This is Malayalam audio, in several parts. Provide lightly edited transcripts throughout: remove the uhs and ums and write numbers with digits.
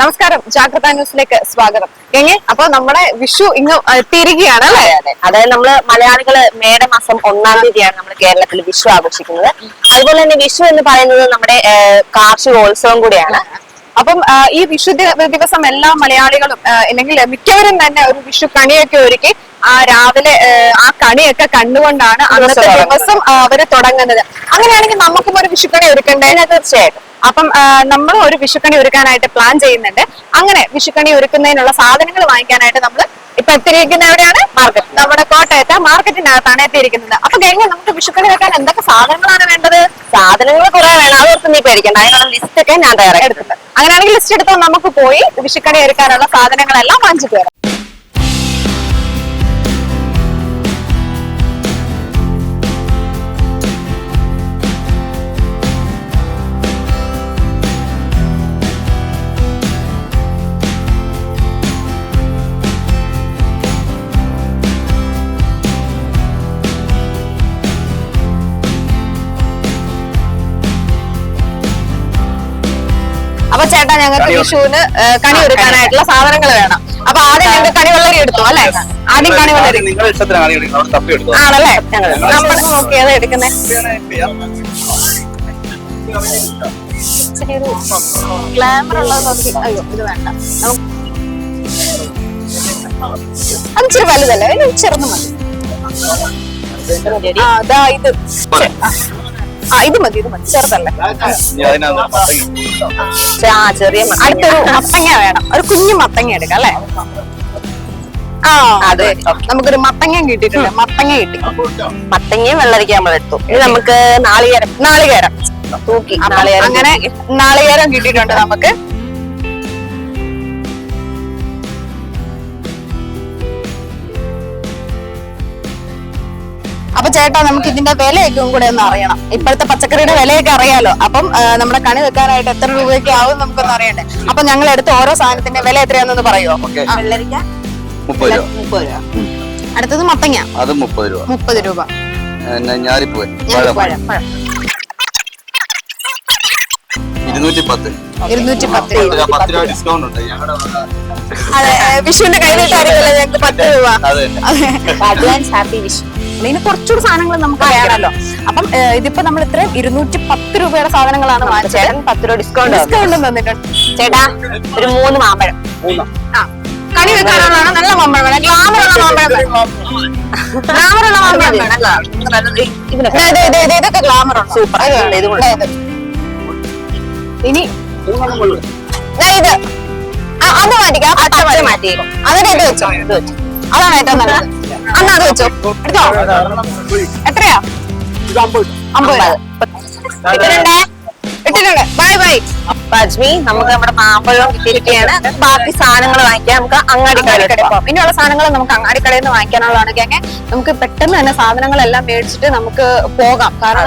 നമസ്കാരം, ജാഗ്രത ന്യൂസിലേക്ക് സ്വാഗതം. അപ്പൊ നമ്മുടെ വിഷു ഇങ്ങ് എത്തിയിരിക്കുകയാണ് അല്ലേ? അതായത് നമ്മള് മലയാളികള് മേടമാസം 1-ാം തീയതിയാണ് നമ്മൾ കേരളത്തിൽ വിഷു ആഘോഷിക്കുന്നത്. അതുപോലെ തന്നെ വിഷു എന്ന് പറയുന്നത് നമ്മുടെ കാർഷികോത്സവം കൂടിയാണ്. അപ്പം ഈ വിഷു ദിവസം എല്ലാ മലയാളികളും അല്ലെങ്കിൽ മിക്കവരും തന്നെ ഒരു വിഷു കണിയൊക്കെ ഒരുക്കി രാവിലെ ആ കണിയൊക്കെ കണ്ടുകൊണ്ടാണ് അന്നത്തെ ദിവസം അവര് തുടങ്ങുന്നത്. അങ്ങനെയാണെങ്കിൽ നമുക്കും ഒരു വിഷുക്കണി ഒരുക്കണ്ടേ? തീർച്ചയായിട്ടും. അപ്പം നമ്മൾ ഒരു വിഷുക്കണി ഒരുക്കാനായിട്ട് പ്ലാൻ ചെയ്യുന്നുണ്ട്. അങ്ങനെ വിഷുക്കണി ഒരുക്കുന്നതിനുള്ള സാധനങ്ങൾ വാങ്ങിക്കാനായിട്ട് നമ്മൾ ഇപ്പൊ എത്തിയിരിക്കുന്ന എവിടെയാണ്? മാർക്കറ്റ്. നമ്മുടെ കോട്ടയത്തെ മാർക്കറ്റിനകത്താണ് എത്തിയിരിക്കുന്നത്. അപ്പൊ കഴിഞ്ഞാൽ നമുക്ക് വിഷുക്കണി വെക്കാൻ എന്തൊക്കെ സാധനങ്ങളാണ് വേണ്ടത്? സാധനങ്ങൾ കുറെ വേണം, അതോർത്ത് നീ പേടിക്കണ്ട. അതിനുള്ള ലിസ്റ്റ് ഒക്കെ ഞാൻ എടുത്തിട്ടുണ്ട്. അങ്ങനെയാണെങ്കിൽ ലിസ്റ്റ് എടുത്താൽ നമുക്ക് പോയി വിഷുക്കണി ഒരുക്കാനുള്ള സാധനങ്ങളെല്ലാം വാങ്ങിച്ചിട്ട് വരാം. അപ്പൊ ചേട്ടാ, ഞങ്ങൾക്ക് വിഷുവിന് കണി ഒരുക്കാനായിട്ടുള്ള സാധനങ്ങൾ വേണം. അപ്പൊ ആദ്യം ഞങ്ങൾക്ക് കണിവെള്ളരി എടുത്തു അല്ലെ? ആദ്യം കണിവെള്ളരി ആണല്ലേ? നമ്മൾ നോക്കി ഏതാ എടുക്കുന്നേ? ഇച്ചിരി ഒരു ഗ്ലാമർ ഉള്ളത് നോക്കി. അയ്യോ, ഇത് വേണ്ട. അത് ഇച്ചിരി വലുതല്ലേ? ചെറുത് മതി. ഇത് മതി, ഇത് മതി. ചെറുതല്ലേ? ചെറിയ അടുത്തൊരു മത്തങ്ങ വേണം. ഒരു കുഞ്ഞു മത്തങ്ങ എടുക്കാം അല്ലെ? അതെ, നമുക്കൊരു മത്തങ്ങ കിട്ടിയിട്ടുണ്ട്. മത്തങ്ങ കിട്ടി. മത്തങ്ങയും വെള്ളരിക്ക നമ്മൾ എടുത്തു. ഇനി നമുക്ക് നാളികേരം തൂക്കി. അങ്ങനെ നാളികേരം കിട്ടിയിട്ടുണ്ട് നമുക്ക്. അപ്പൊ ചേട്ടാ, നമുക്ക് ഇതിന്റെ വിലയൊക്കെ കൂടെ ഒന്ന് അറിയണം. ഇപ്പോഴത്തെ പച്ചക്കറിയുടെ വിലയൊക്കെ അറിയാലോ. അപ്പം നമ്മുടെ കണി വെക്കാനായിട്ട് എത്ര രൂപയൊക്കെ ആവും നമുക്കൊന്ന് അറിയണ്ടേ. അപ്പൊ ഞങ്ങൾ എടുത്ത ഓരോ സാധനത്തിന്റെ വില എത്രയാണെന്ന് പറയുമോ? വെള്ളരിക്ക 30 രൂപ. അടുത്തത് മത്തങ്ങ, അത് 30 രൂപ. 30 രൂപ. ഞാലിപ്പൂവൻ 210. 210 രൂപ ഡിസ്കൗണ്ട് ഉണ്ട്. അതെ, വിഷുവിന്റെ കയ്യിലിട്ടായിരിക്കുമല്ലോ ഞങ്ങൾക്ക് 10 രൂപ. Advance happy Vishu. ഇതിന് കുറച്ചുകൂടി സാധനങ്ങൾ നമുക്ക് വേണമല്ലോ. അപ്പം ഇതിപ്പോ നമ്മൾ ഇത്രയും 210 രൂപയുടെ സാധനങ്ങളാണ് വാങ്ങിച്ചത്. 10 രൂപ ഡിസ്കൗണ്ട് തന്നിട്ടുണ്ട്. ചേട്ടാ, ഒരു 3 മാമ്പഴം. കണി വെക്കാനുള്ളതാണ്. നല്ല മാമ്പഴം വേണം. ഗ്ലാമറുള്ള മാമ്പഴം വേണം. ഗ്ലാമറുള്ള മാമ്പഴം വേണം. ഇതൊക്കെ ഗ്ലാമറുണ്ട്. സൂപ്പർ. ഇനി ഇത് അത് മാറ്റിക്കാം. മാറ്റി അതിന് ഇത് വെച്ചോ. അതാണ് ഏറ്റവും നല്ലത്. അന്ന് അത് വെച്ചോ. എടുത്തോ. എത്രയാ? 50. ഇട്ടിട്ടുണ്ട്. Bye bye. അജ്മി, നമുക്ക് നമ്മുടെ മാമ്പഴം കിട്ടിയിരിക്കുകയാണ്. ബാക്കി സാധനങ്ങൾ വാങ്ങിക്കാൻ നമുക്ക് അങ്ങാടിക്കടയിൽ പോകാം. ഇനിയുള്ള സാധനങ്ങൾ നമുക്ക് അങ്ങാടിക്കടയിൽ നിന്ന് വാങ്ങിക്കാനുള്ളതാണ്. നമുക്ക് പെട്ടെന്ന് തന്നെ സാധനങ്ങളെല്ലാം മേടിച്ചിട്ട് നമുക്ക് പോകാം. കാരണം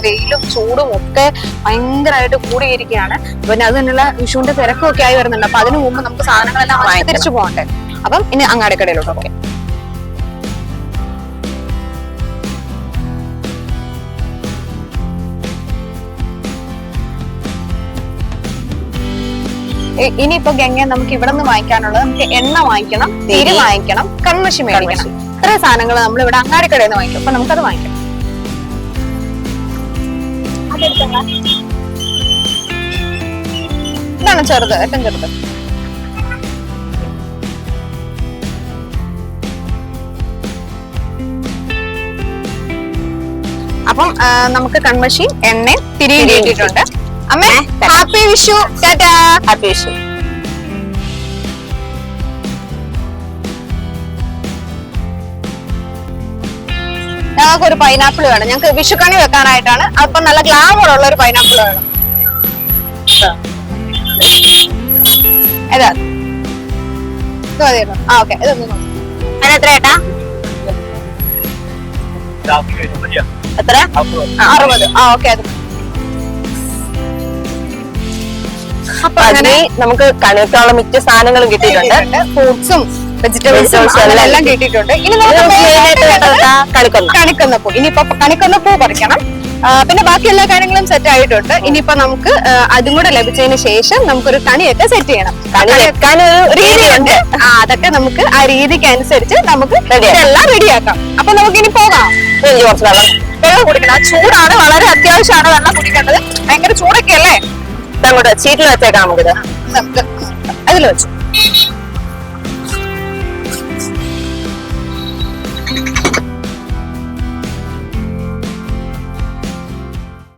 വെയിലും ചൂടും ഒക്കെ ഭയങ്കരമായിട്ട് കൂടിയിരിക്കുകയാണ്. പിന്നെ അത് തന്നെയുള്ള വിഷുവിന്റെ തിരക്കും ഒക്കെ ആയി വരുന്നുണ്ട്. അപ്പൊ അതിനു മുമ്പ് നമുക്ക് സാധനങ്ങളെല്ലാം വാങ്ങി തിരിച്ചു പോകണ്ടേ. അപ്പം ഇനി അങ്ങാടിക്കടയിലോട്ട് പോകാം. ഇനിയിപ്പോ ഗംഗ നമുക്ക് ഇവിടെ നിന്ന് വാങ്ങിക്കാനുള്ളത്, നമുക്ക് എണ്ണ വാങ്ങിക്കണം, തിരി വാങ്ങിക്കണം, കൺമഷി മേടിക്കണം. ഇത്രയും സാധനങ്ങൾ നമ്മൾ ഇവിടെ അങ്ങാടിക്കടയിൽ നിന്ന് വാങ്ങിക്കും. അപ്പൊ നമുക്കത് വാങ്ങിക്കാം. ഇതാണ് ചെറുത്, ഏറ്റവും ചെറുത്. അപ്പം നമുക്ക് കൺമഷി, എണ്ണയും തിരിയും കിട്ടിയിട്ടുണ്ട്. അമ്മേ, ഹാപ്പി വിഷു. ടാറ്റാ. ഹാപ്പി വിഷു. ഞങ്ങൾക്കൊരു പൈനാപ്പിൾ വേണം. ഞങ്ങൾക്ക് വിഷുക്കണി വെക്കാനായിട്ടാണ്. അപ്പൊ നല്ല ഗ്ലാമറുള്ള ഒരു പൈനാപ്പിൾ വേണം. ഏതാ? ഇത് മതിയോ? ഓക്കെ. ഇതൊന്നും അതിനെത്ര ഏട്ടാ? എത്ര? 60. ഓക്കെ. അത് അപ്പൊ അങ്ങനെ നമുക്ക് കണിവെക്കാനുള്ള മിക്ക സാധനങ്ങളും കിട്ടിയിട്ടുണ്ട്. ഫ്രൂട്ട്സും വെജിറ്റബിൾസും എല്ലാം കിട്ടിയിട്ടുണ്ട്. ഇനി നമുക്ക് കണിക്കൊന്നപ്പൂ. ഇനിയിപ്പോ കണിക്കൊന്നപ്പൂ പറിക്കണം. പിന്നെ ബാക്കി എല്ലാ കാര്യങ്ങളും സെറ്റ് ആയിട്ടുണ്ട്. ഇനിയിപ്പോ നമുക്ക് അതും കൂടെ ലഭിച്ചതിന് ശേഷം നമുക്കൊരു കണിയൊക്കെ സെറ്റ് ചെയ്യണം. കണി വെക്കാനൊരു രീതിയുണ്ട്. അതൊക്കെ നമുക്ക് ആ രീതിക്ക് അനുസരിച്ച് നമുക്ക് ഇതെല്ലാം റെഡിയാക്കാം. അപ്പൊ നമുക്ക് ഇനി പോകാം. എനിക്ക് കുറച്ച് വെള്ളം കുടിക്കണം. ചൂടാണ്, വളരെ അത്യാവശ്യമാണ് വെള്ളം കുടിക്കേണ്ടത്. ഭയങ്കര ചൂടൊക്കെ അല്ലേ. അങ്ങോട്ട് ചീറ്റിൽ വെച്ചേക്കാം നമുക്കിത്. നമുക്ക് അതിൽ വെച്ചു.